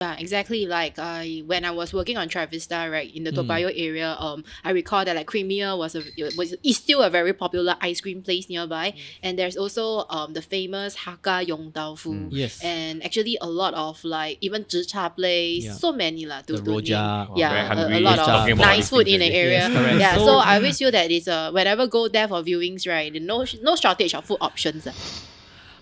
Yeah, exactly. Like when I was working on Travista, right, in the Toa Payoh area, I recall that like Creamier is still a very popular ice cream place nearby, and there's also the famous Hakka Yong Tau Fu, Yes. and actually a lot of like even Zhi Cha place, Yeah. so many lah to The Roja. name. Wow, very hungry A lot just talking of about all nice these food things in the already. area. Yes, correct. Yeah, So- so I always feel that it's whenever go there for viewings, right, no shortage of food options.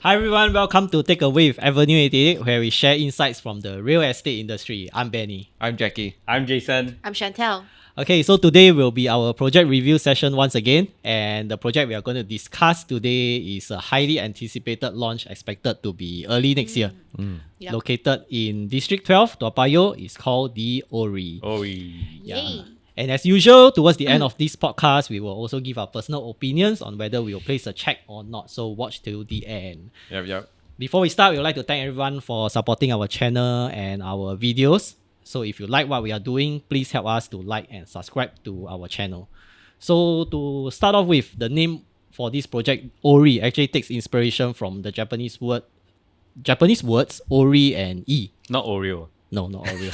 Hi everyone, welcome to Take Away with Avenue 88, where we share insights from the real estate industry. I'm Benny. I'm Jackie. I'm Jason. I'm Chantel. Okay, so today will be our project review session once again, and the project we are going to discuss today is a highly anticipated launch expected to be early next year. Yep. Located in District 12, Toa Payoh, is called the Orie. Orie. Yay. And as usual, towards the end of this podcast, we will also give our personal opinions on whether we will place a check or not. So watch till the end. Yep. Before we start, we would like to thank everyone for supporting our channel and our videos. So if you like what we are doing, please help us to like and subscribe to our channel. So to start off with, the name for this project, Orie, actually takes inspiration from the Japanese words Ori and E. Not Oreo. No, not Oreo.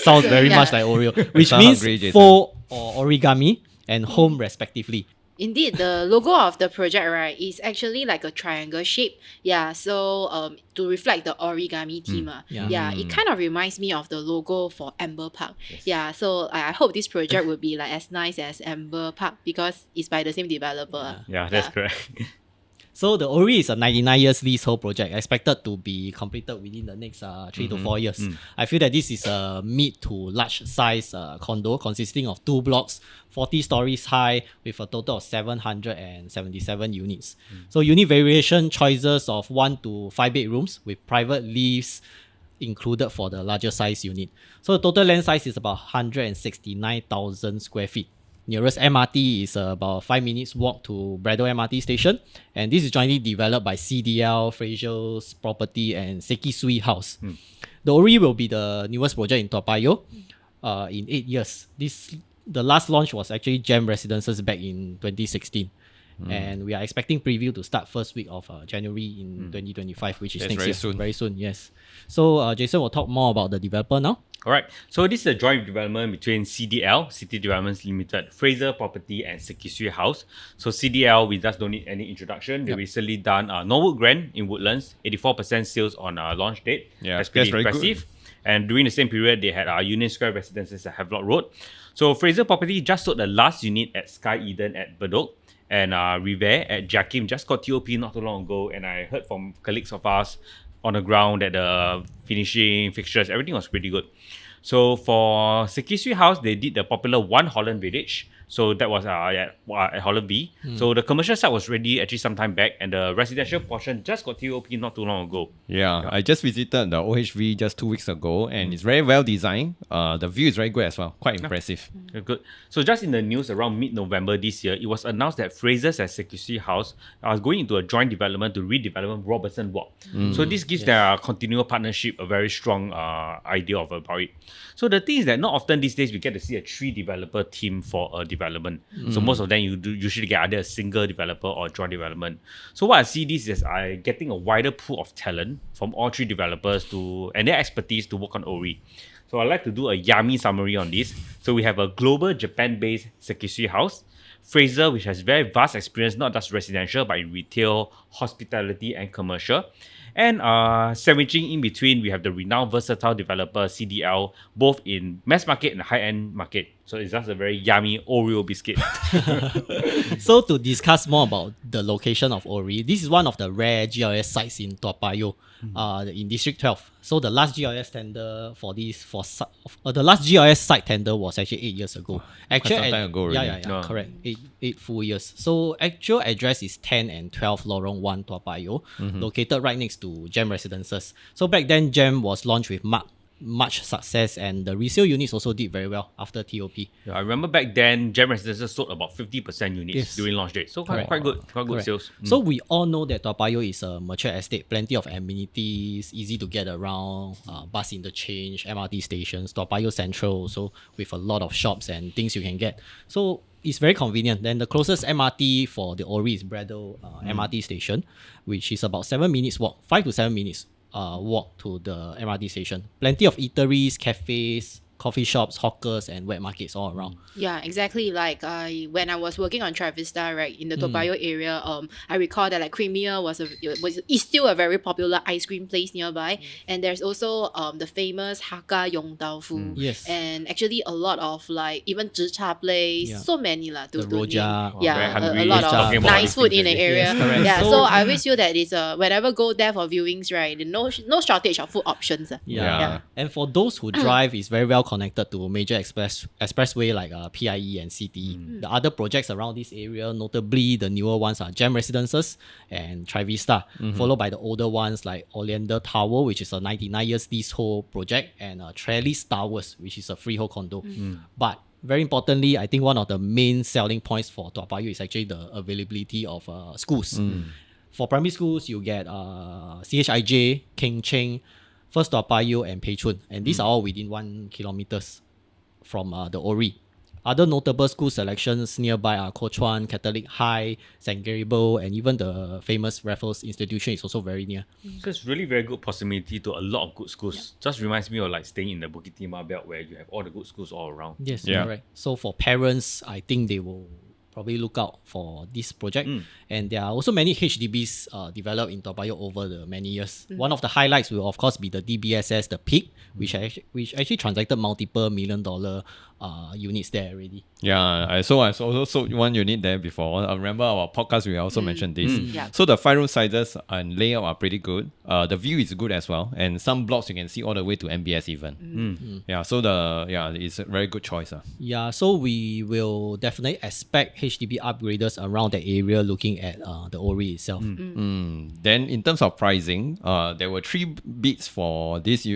Sounds very much like Oreo, which sound means hungry, Jason. faux or origami and home respectively. Indeed, the logo of the project, right, is actually like a triangle shape. Yeah, so to reflect the origami theme. Yeah. It kind of reminds me of the logo for Amber Park. Yeah, so I hope this project will be like as nice as Amber Park because it's by the same developer. Yeah, that's correct. So the Orie is a 99 years leasehold project expected to be completed within the next 3 to 4 years. I feel that this is a mid to large size condo consisting of 2 blocks, 40 stories high with a total of 777 units. So unit variation choices of 1 to 5 bedrooms with private lifts included for the larger size unit. So the total land size is about 169,000 square feet. Nearest MRT is about 5 minutes walk to Braddell MRT station, and this is jointly developed by CDL, Frasers Property, and Sekisui House. The Orie will be the newest project in Toa Payoh in 8 years. The last launch was actually Gem Residences back in 2016. And we are expecting preview to start first week of January in 2025, which is That's next very year. soon. Very soon, yes. So Jason will talk more about the developer now. All right. So this is a joint development between CDL, City Developments Limited, Frasers Property, and Sekisui House. So CDL, we just don't need any introduction. They recently done Norwood Grand in Woodlands, 84% sales on launch date. Yeah, that's pretty that's very good. impressive. And during the same period, they had Union Square Residences at Havelock Road. So Frasers Property just sold the last unit at Sky Eden at Bedok. And River at Jakim just got TOP not too long ago. And I heard from colleagues of us on the ground that the finishing, fixtures, everything was pretty good. So for Sekisui House, they did the popular One Holland Village. So that was at Holland V. So the commercial side was ready actually some time back, and the residential portion just got TOP not too long ago. Yeah, I just visited the OHV just 2 weeks ago, and it's very well designed. The view is very good as well. Quite impressive. Good. So just in the news around mid-November this year, it was announced that Frasers and Sekisui House are going into a joint development to redevelop Robertson Walk. So this gives their continual partnership a very strong idea about it. So the thing is that not often these days we get to see a 3 developer team for a development. So most of them you do usually get either a single developer or joint development. So what I see this is I getting a wider pool of talent from all 3 developers and their expertise to work on Orie. So I'd like to do a yummy summary on this. So we have a global Japan-based Sekisui House, Fraser, which has very vast experience, not just residential, but in retail, hospitality, and commercial. And sandwiching in between, we have the renowned versatile developer CDL, both in mass market and high-end market. So it's just a very yummy Oreo biscuit. So to discuss more about the location of Orie, this is one of the rare GRS sites in Toa Payoh, in District 12. So the last GRS tender the last GRS site tender was actually 8 years ago. Actual some time ago already. Yeah, correct. Eight full years. So actual address is 10 and 12 Lorong 1 Toa Payoh, located right next to Gem Residences. So back then, Gem was launched with much success, and the resale units also did very well after TOP. I remember back then, Gem Residences sold about 50% units during launch date. So quite good sales. So we all know that Toa Payoh is a mature estate, plenty of amenities, easy to get around, bus interchange, MRT stations, Toa Payoh Central also with a lot of shops and things you can get. So it's very convenient. Then the closest MRT for the Orie is Braddell MRT station, which is about 7 minutes walk, 5 to 7 minutes walk to the MRT station. Plenty of eateries, cafes, coffee shops, hawkers, and wet markets all around. Yeah, exactly. Like when I was working on Travista, right, in the Toa Payoh area, I recall that like Creamier is still a very popular ice cream place nearby, and there's also the famous Hakka Yong Tau Fu, Yes. and actually a lot of like even Zhi Cha place, Yeah. so many lah. The To Rojak. name. Very Yeah, hungry a lot just talking of about nice these food things in the already. area. Yes, correct. Yeah, So- so I always feel that it's whenever go there for viewings, right, no shortage of food options. Yeah. And for those who drive, it's very well connected to major expressway like PIE and CTE. The other projects around this area, notably the newer ones, are Gem Residences and Trivista, followed by the older ones like Oleander Tower, which is a 99 years leasehold project, and Trellis Towers, which is a freehold condo. But very importantly, I think one of the main selling points for Toa Payoh is actually the availability of schools. For primary schools, you get CHIJ, King Cheng, First Toa Payoh, and Pei Chun, and these are all within 1 kilometers from the Orie. Other notable school selections nearby are Kuo Chuan, Catholic High, St. Gabriel, and even the famous Raffles Institution is also very near. So it's really very good proximity to a lot of good schools. Just reminds me of like staying in the Bukit Timah belt where you have all the good schools all around. Yes, Yeah. correct. So for parents, I think they will probably look out for this project. And there are also many HDBs developed in Toa Payoh over the many years. One of the highlights will of course be the DBSS, the Peak, which actually transacted multiple $1 million units there already. Yeah, I also sold one unit there before. I remember our podcast, we also mentioned this. Yeah. So the 5-room sizes and layout are pretty good. The view is good as well. And some blocks you can see all the way to MBS even. Yeah, so it's a very good choice. Yeah, so we will definitely expect HDB upgraders around the area looking at the Orie itself. Then in terms of pricing, there were 3 bids for this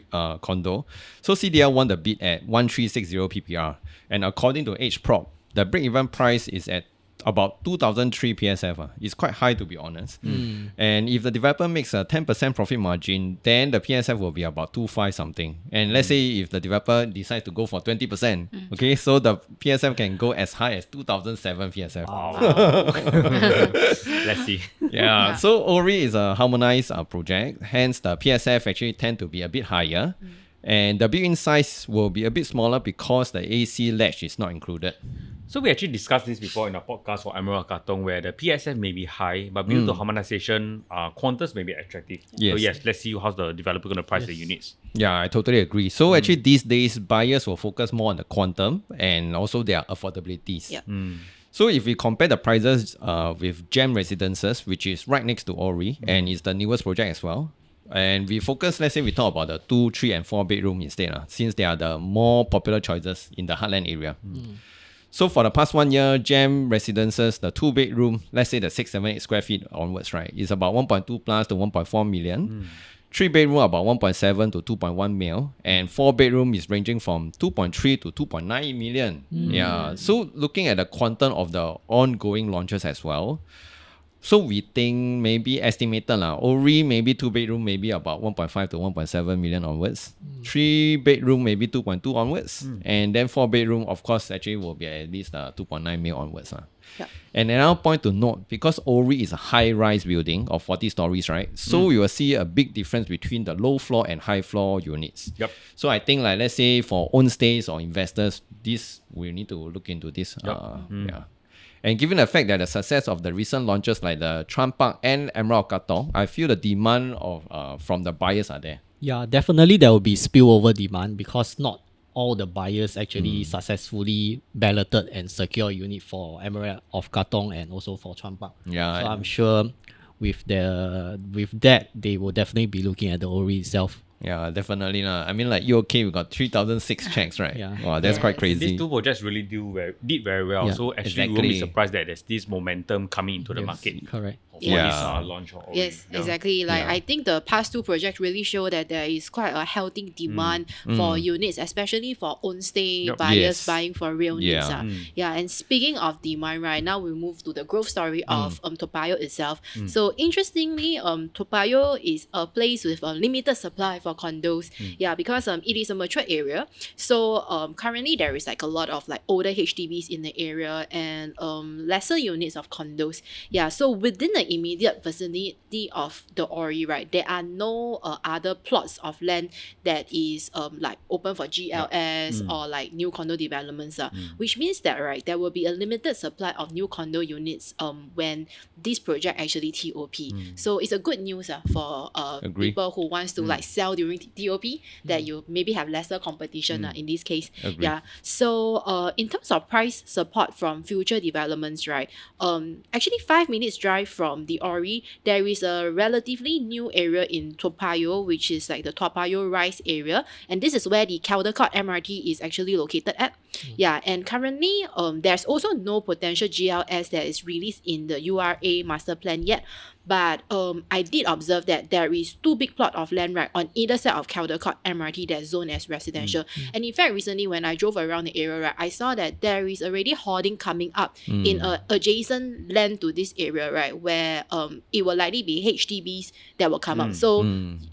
condo. So CDL won the bid at 1360 PPR. And according to HProp, the break-even price is at about 2003 PSF. It's quite high, to be honest. And if the developer makes a 10% profit margin, then the PSF will be about 25 something. And let's say if the developer decides to go for 20%, okay, so the PSF can go as high as 2007 PSF. Let's see. Yeah, so Orie is a harmonized project, hence the PSF actually tend to be a bit higher. And the built-in size will be a bit smaller because the AC latch is not included. So we actually discussed this before in our podcast for Emerald Katong, where the PSF may be high, but due to harmonization, quantums may be attractive. Yes. So yes, let's see how's the developer going to price the units. Yeah, I totally agree. So actually these days, buyers will focus more on the quantum and also their affordabilities. Yeah. So if we compare the prices with Gem Residences, which is right next to Orie and is the newest project as well, and we focus, let's say we talk about the 2, 3 and 4 bedroom instead, since they are the more popular choices in the heartland area. So for the past 1 year, Gem Residences, the 2 bedroom, let's say the 6, 7, 8 square feet onwards, right, is about 1.2 plus to 1.4 million. 3 bedroom about 1.7 to 2.1 mil, and 4 bedroom is ranging from 2.3 to 2.9 million. Yeah, so looking at the quantum of the ongoing launches as well, so we think maybe estimated Orie maybe 2 bedroom maybe about 1.5 to 1.7 million onwards. 3 bedroom maybe 2.2 onwards. And then 4 bedroom of course actually will be at least 2.9 mil onwards. Yeah. And another point to note, because Orie is a high-rise building of 40 stories, right? So you will see a big difference between the low floor and high floor units. Yep. So I think like let's say for own stays or investors, this we need to look into this. Yeah. And given the fact that the success of the recent launches like the Tram Park and Emerald Katong, I feel the demand of from the buyers are there. Yeah, definitely there will be spillover demand because not all the buyers actually successfully balloted and secure a unit for Emerald of Katong and also for Tram Park. Yeah. So I'm sure with that they will definitely be looking at the Orie itself. Yeah, definitely. I mean, like UK, we got 3,006 checks, right? Yeah. Wow, that's quite crazy. These 2 projects really did very well. Yeah, So actually, we won't be surprised that there's this momentum coming into the market. Correct. For Yeah. this launch of Orie. Yes, Yeah. exactly. Like I think the past 2 projects really show that there is quite a healthy demand for units, especially for own stay Yep. buyers Yes. buying for real needs. Yeah. Yeah, and speaking of demand, right now we move to the growth story of Toa Payoh itself. So interestingly, Toa Payoh is a place with a limited supply for condos. Yeah, because it is a mature area. So currently there is like a lot of like older HDBs in the area and lesser units of condos. Yeah, so within the the immediate vicinity of the Orie, right, there are no other plots of land that is like open for GLS or like new condo developments, which means that, right, there will be a limited supply of new condo units when this project actually TOP. So it's a good news for people who wants to like sell during TOP, that you maybe have lesser competition in this case. Agree. Yeah. So in terms of price support from future developments, right, actually 5 minutes drive from the Orie, there is a relatively new area in Toa Payoh, which is like the Toa Payoh Rise area, and this is where the Caldecott MRT is actually located at. Yeah, and currently there's also no potential GLS that is released in the URA master plan yet. But I did observe that there is 2 big plot of land, right, on either side of Caldecott MRT that's zoned as residential. And in fact, recently when I drove around the area, right, I saw that there is already hoarding coming up in a adjacent land to this area, right, where it will likely be HDBs that will come up. So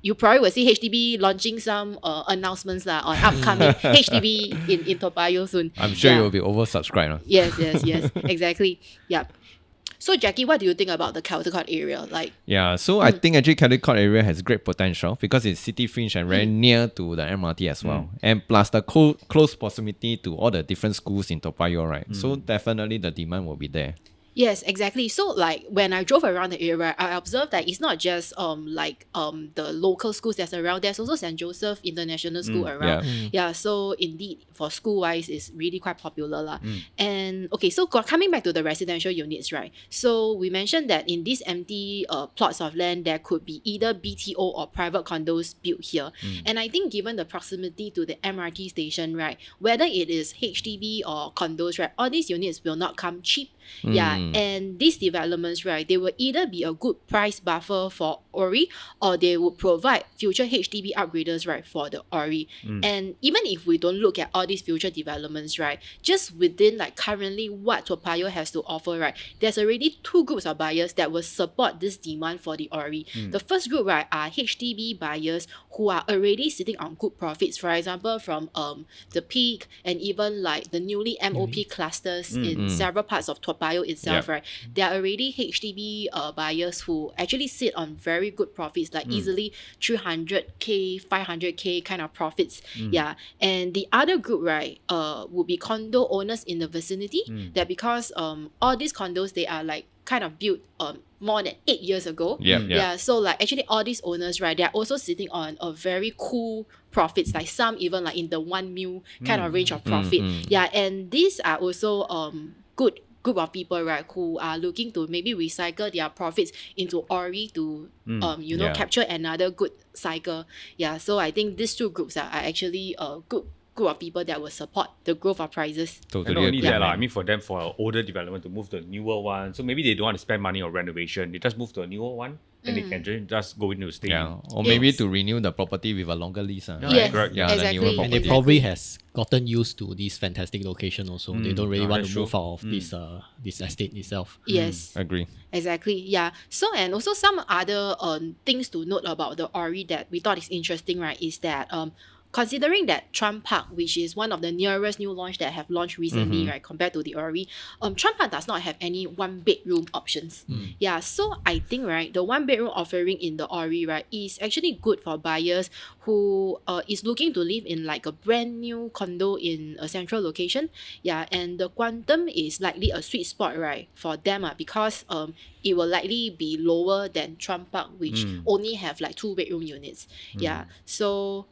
you probably will see HDB launching some announcements on upcoming HDB in Toa Payoh soon. I'm sure it will be oversubscribed. Huh? Yes, exactly. Yeah. So Jackie, what do you think about the Caldecott area? Like, Yeah, so I think actually Caldecott area has great potential because it's city fringe and very near to the MRT as well. And plus the close proximity to all the different schools in Toa Payoh, right? So definitely the demand will be there. yes, exactly. So like when I drove around the area, I observed that it's not just the local schools that's around. There's also St. Joseph International School around. Yeah, so indeed for school wise it's really quite popular lah. And okay, so coming back to the residential units, right? So we mentioned that in these empty plots of land there could be either BTO or private condos built here. And I think given the proximity to the MRT station, right, whether it is HDB or condos, right, all these units will not come cheap. Yeah, and these developments, right, they will either be a good price buffer for Orie or they would provide future HDB upgraders, right, for the Orie. And even if we don't look at all these future developments, right, just within like currently what Toa Payoh has to offer, right, there's already 2 groups of buyers that will support this demand for the Orie. The first group, right, are HDB buyers who are already sitting on good profits, for example, from the Peak and even like the newly MOP clusters in several parts of Toa Payoh itself, right? They are already HDB buyers who actually sit on very good profits, like easily 300k, 500k kind of profits. Yeah, and the other group, right, would be condo owners in the vicinity. That because all these condos, they are like kind of built more than 8 years ago. Yeah. So like actually all these owners, right, they're also sitting on a very cool profits, like some even like in the 1 mil kind of range of profit. Yeah, and these are also good group of people, right, who are looking to maybe recycle their profits into Orie to capture another good cycle. Yeah, so I think these 2 groups are actually a good group of people that will support the growth of prices. And not only that, I mean for them, for older development to move to a newer one, so maybe they don't want to spend money on renovation, they just move to a newer one and they can just go into stay. Yeah, or maybe to renew the property with a longer lease. Yes, correct. Yeah, the newer exactly. And they property. probably has gotten used to this fantastic location also. They don't really want that's to move true. out of this estate itself. Yes. Agree. Exactly, yeah. So, and also some other things to note about the Orie that we thought is interesting, right, is that considering that Trump Park, which is one of the nearest new launch that have launched recently, right, compared to the Orie, Trump Park does not have any 1-bedroom options. Yeah, so I think, right, the 1-bedroom offering in the Orie, right, is actually good for buyers who is looking to live in like a brand new condo in a central location. Yeah, and the quantum is likely a sweet spot, right, for them because it will likely be lower than Trump Park, which only have like 2-bedroom units. Yeah, so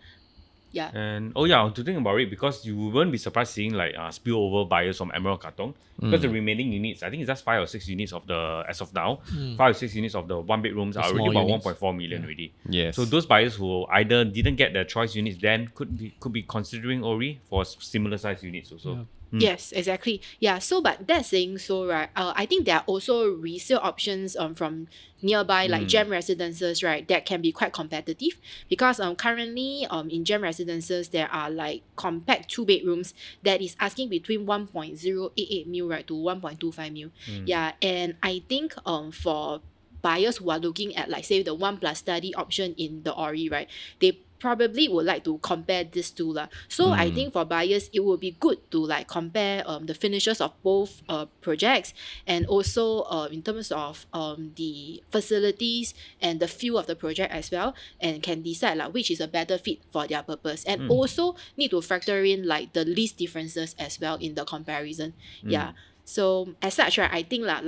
yeah. And to think about it, because you won't be surprised seeing like spillover buyers from Emerald Katong, because the remaining units, I think it's just 5 or 6 units of the, as of now, 5 or 6 units of the 1-bedrooms are already about 1.4 million already. Yes. So those buyers who either didn't get their choice units then could be considering Orie for similar size units also. Yes, exactly. Yeah, so but that saying so, right, I think there are also resale options from nearby like Gem Residences, right, that can be quite competitive because currently in Gem Residences there are like compact 2-bedrooms that is asking between 1.088 mil, right, to 1.25 mil. Yeah, and I think for buyers who are looking at like say the 1+ study option in the Orie, right, they probably would like to compare these two lah. So I think for buyers, it would be good to like compare the finishes of both projects, and also in terms of the facilities and the feel of the project as well, and can decide like which is a better fit for their purpose, and also need to factor in like the least differences as well in the comparison. Yeah. So as such, right, I think like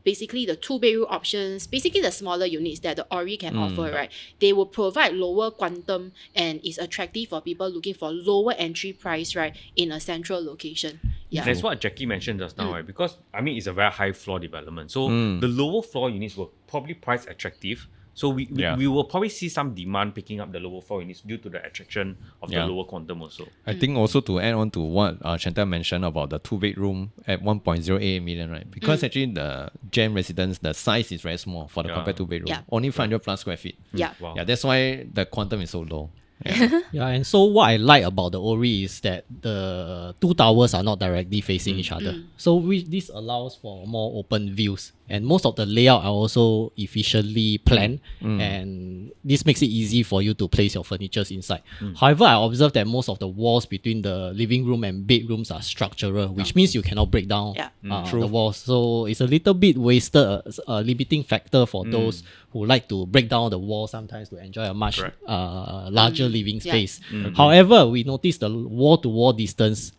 basically the 2-bedroom options, basically the smaller units that the Orie can offer, right, they will provide lower quantum and is attractive for people looking for lower entry price, right, in a central location. Yeah. That's what Jackie mentioned just now, right? Because I mean, it's a very high floor development, so the lower floor units were probably price attractive. So we will probably see some demand picking up the lower floor units due to the attraction of the lower quantum also. I think also to add on to what Chantel mentioned about the 2-bedroom at 1.08 million, right? Because actually the Gem residence, the size is very small for the compared 2-bedroom. Yeah. Only 500 plus square feet. Yeah. Wow. Yeah, that's why the quantum is so low. Yeah, and so what I like about the Orie is that the two towers are not directly facing each other. So this allows for more open views. And most of the layout are also efficiently planned, and this makes it easy for you to place your furniture inside. However, I observed that most of the walls between the living room and bedrooms are structural, which means you cannot break down the walls. So it's a little bit wasted, a limiting factor for those who like to break down the wall sometimes to enjoy a much larger living space. However, we noticed the wall-to-wall distance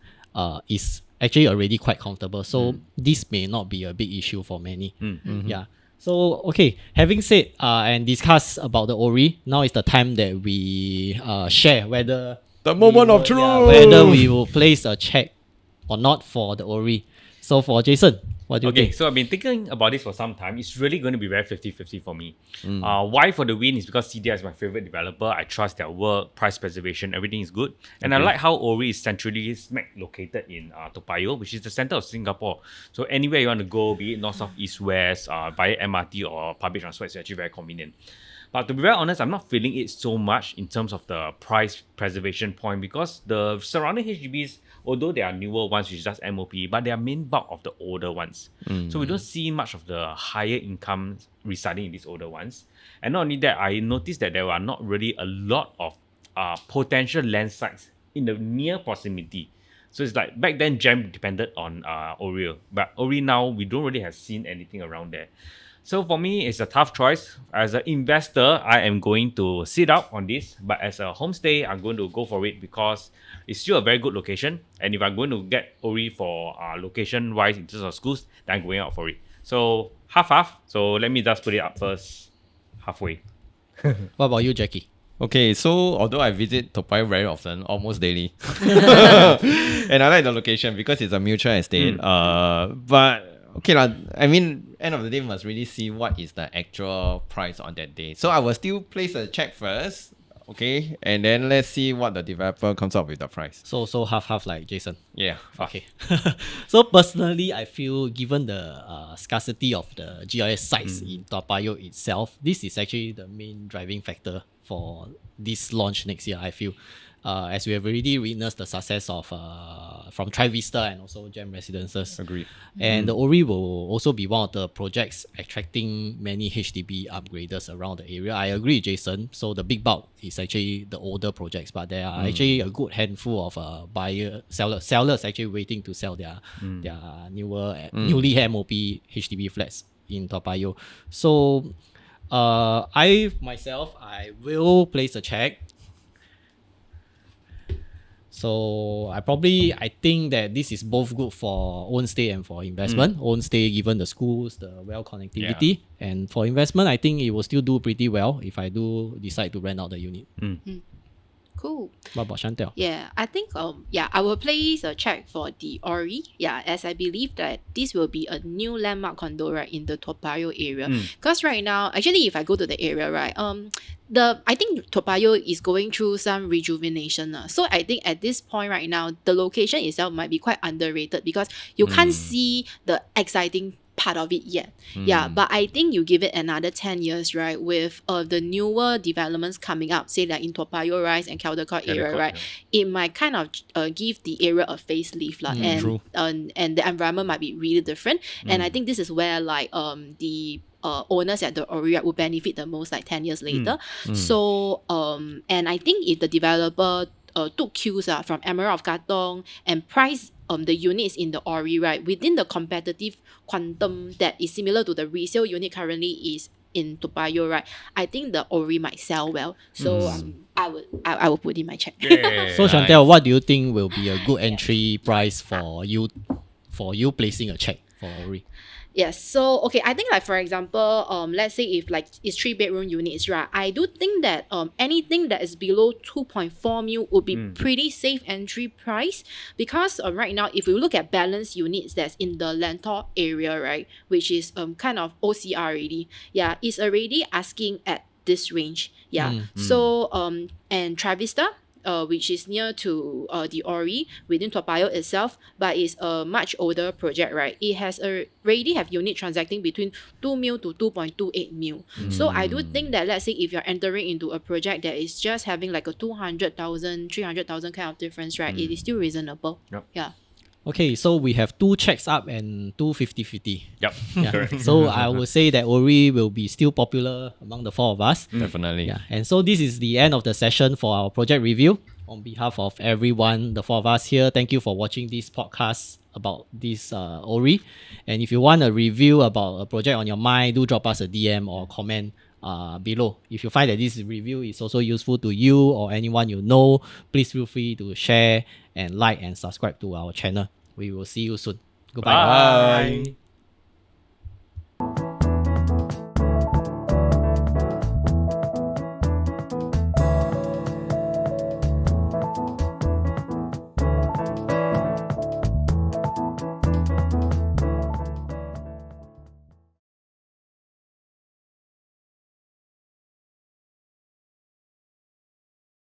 is actually already quite comfortable, so this may not be a big issue for many. Yeah. So okay, having said and discussed about the Orie, now is the time that we share whether The moment of truth! whether we will place a check or not for the Orie. So for Jason, what do you Okay, think? so I've been thinking about this for some time. It's really going to be very 50-50 for me. Why for the win is because CDI is my favorite developer. I trust their work, price preservation, everything is good. And I like how Orie is centrally smack located in Toa Payoh, which is the center of Singapore. So anywhere you want to go, be it north, south, east, west, via MRT or public transport, it's actually very convenient. But to be very honest, I'm not feeling it so much in terms of the price preservation point, because the surrounding HDBs, although they are newer ones, which is just MOP, but they are main bulk of the older ones. So we don't see much of the higher income residing in these older ones. And not only that, I noticed that there are not really a lot of potential land sites in the near proximity. So it's like back then Gem depended on Orie, but Orie now we don't really have seen anything around there. So for me, it's a tough choice. As an investor, I am going to sit out on this. But as a homestay, I'm going to go for it because it's still a very good location. And if I'm going to get Orie for location-wise in terms of schools, then I'm going out for it. So half-half. So let me just put it up first, halfway. What about you, Jackie? Okay, so although I visit Toa Payoh very often, almost daily, and I like the location because it's a mutual estate. But okay lah, I mean, end of the day, must really see what is the actual price on that day. So I will still place a check first, okay, and then let's see what the developer comes up with the price. So half like Jason. Yeah. Okay. So personally, I feel given the scarcity of the GIS sites in Toa Payoh itself, this is actually the main driving factor for this launch next year, I feel. As we have already witnessed the success of from TriVista and also Gem Residences. Agreed. And the Orie will also be one of the projects attracting many HDB upgraders around the area. I agree, Jason. So the big bulk is actually the older projects, but there are actually a good handful of sellers actually waiting to sell their newly MOP HDB flats in Toa Payoh. So I will place a check. So I think that this is both good for own stay and for investment. Own stay given the schools, the well connectivity, and for investment, I think it will still do pretty well if I do decide to rent out the unit. Cool. What about Chantel? Yeah, I think I will place a check for the Orie. Yeah, as I believe that this will be a new landmark condo, right, in the Toa Payoh area. Because right now, actually, if I go to the area, right, I think Toa Payoh is going through some rejuvenation. So I think at this point right now, the location itself might be quite underrated because you can't see the exciting part of it yet. Yeah, but I think you give it another 10 years, right, with the newer developments coming up, say like in Toa Payoh Rise and Caldecott area, right, it might kind of give the area a facelift, and the environment might be really different. And I think this is where like the owners at the Orie right, will benefit the most like 10 years later. So and I think if the developer took cues from Emerald of Katong and priced the units in the Orie right within the competitive quantum that is similar to the resale unit currently is in Toa Payoh, right? I think the Orie might sell well. So I would put in my check. Yeah. So Chantel, what do you think will be a good entry price for you placing a check for Orie? Yes. So okay, I think like for example, let's say if like it's 3-bedroom units, right? I do think that anything that is below 2.4 mil would be pretty safe entry price because right now if we look at balanced units that's in the Lentor area, right, which is kind of OCR already, it's already asking at this range, So and Travista, which is near to the Orie within Toa Payoh itself, but it's a much older project, right? It has already have unit transacting between 2 mil to 2.28 mil. So I do think that let's say if you're entering into a project that is just having like a 200,000, 300,000 kind of difference, right? It is still reasonable. Yep. Yeah. Okay, so we have 2 checks up and 2 50-50. Yep. Yeah. Correct. So I would say that Orie will be still popular among the 4 of us. Definitely. Yeah, and so this is the end of the session for our project review. On behalf of everyone, the 4 of us here, thank you for watching this podcast about this Orie. And if you want a review about a project on your mind, do drop us a DM or comment below. If you find that this review is also useful to you or anyone you know, please feel free to share and like and subscribe to our channel. We will see you soon. Goodbye. Bye.